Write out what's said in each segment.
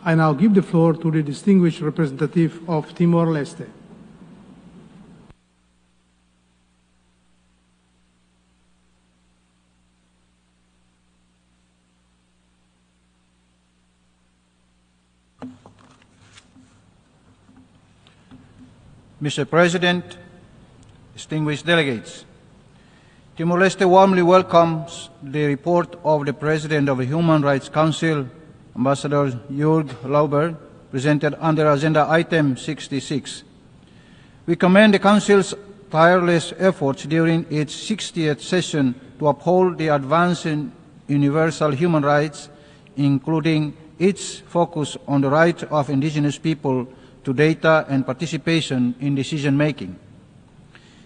I now give the floor to the distinguished representative of Timor-Leste. Mr. President, distinguished delegates, Timor-Leste warmly welcomes the report of the President of the Human Rights Council, Ambassador 𝐌𝐍𝐄𝐂, presented under Agenda Item 66. We commend the Council's tireless efforts during its 60th session to uphold the advancing universal human rights, including its focus on the right of indigenous people to data and participation in decision-making.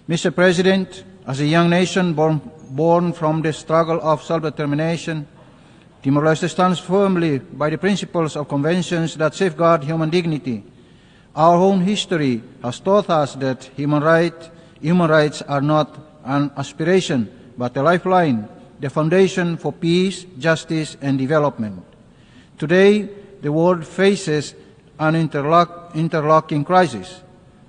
Mr. President, as a young nation born from the struggle of self-determination, Timor-Leste stands firmly by the principles of conventions that safeguard human dignity. Our own history has taught us that human rights are not an aspiration, but a lifeline, the foundation for peace, justice, and development. Today, the world faces an interlocking crisis,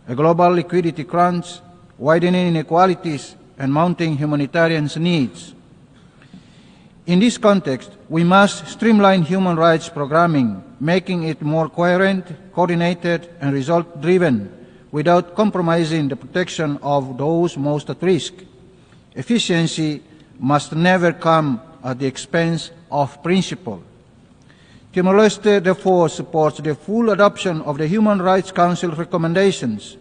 a global liquidity crunch, widening inequalities, and mounting humanitarian needs. In this context, we must streamline human rights programming, making it more coherent, coordinated, and result-driven, without compromising the protection of those most at risk. Efficiency must never come at the expense of principle. Timor-Leste therefore supports the full adoption of the Human Rights Council recommendations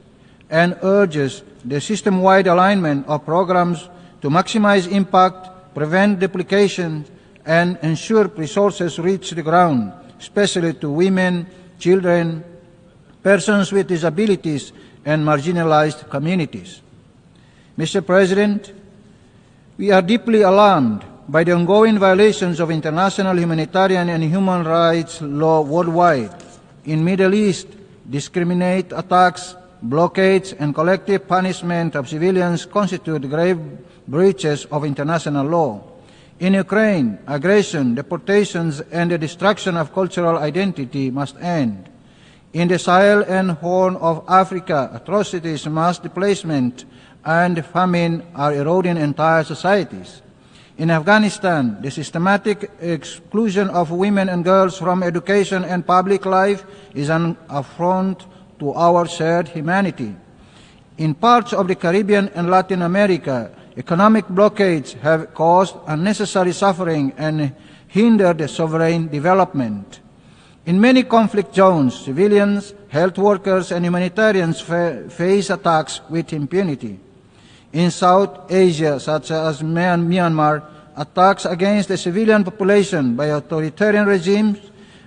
and urges the system-wide alignment of programs to maximize impact, prevent duplication, and ensure resources reach the ground, especially to women, children, persons with disabilities, and marginalized communities. Mr. President, we are deeply alarmed by the ongoing violations of international humanitarian and human rights law worldwide. In Middle East, indiscriminate attacks, blockades, and collective punishment of civilians constitute grave breaches of international law. In Ukraine, aggression, deportations, and the destruction of cultural identity must end. In the Sahel and Horn of Africa, atrocities, mass displacement, and famine are eroding entire societies. In Afghanistan, the systematic exclusion of women and girls from education and public life is an affront to our shared humanity. In parts of the Caribbean and Latin America, economic blockades have caused unnecessary suffering and hindered sovereign development. In many conflict zones, civilians, health workers, and humanitarians face attacks with impunity. In South Asia, such as Myanmar, attacks against the civilian population by authoritarian regimes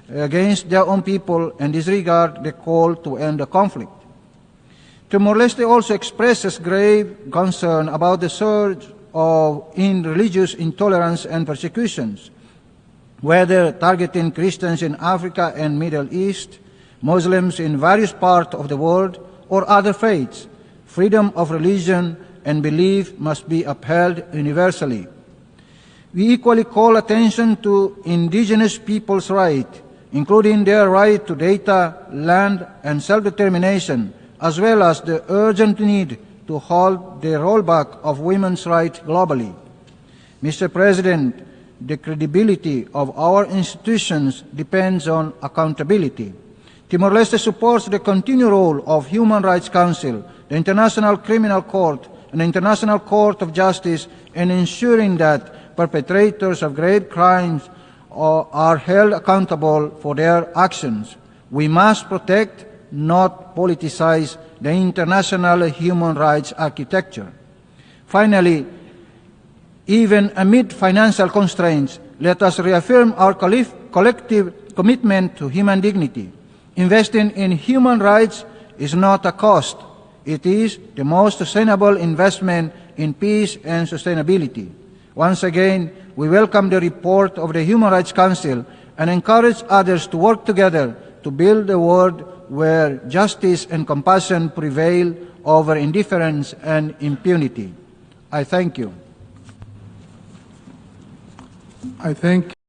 against their own people and disregard the call to end the conflict. Timor-Leste also expresses grave concern about the surge in religious intolerance and persecutions, whether targeting Christians in Africa and Middle East, Muslims in various parts of the world, or other faiths. Freedom of religion and belief must be upheld universally. We equally call attention to indigenous peoples' rights, including their right to data, land, and self-determination, as well as the urgent need to halt the rollback of women's rights globally. Mr. President, the credibility of our institutions depends on accountability. Timor-Leste supports the continued role of Human Rights Council, the International Criminal Court, and the International Court of Justice in ensuring that perpetrators of grave crimes are held accountable for their actions. We must protect, not politicize, the international human rights architecture. Finally, even amid financial constraints, let us reaffirm our collective commitment to human dignity. Investing in human rights is not a cost. It is the most sustainable investment in peace and sustainability. Once again, we welcome the report of the Human Rights Council and encourage others to work together to build a world where justice and compassion prevail over indifference and impunity. I thank you. I thank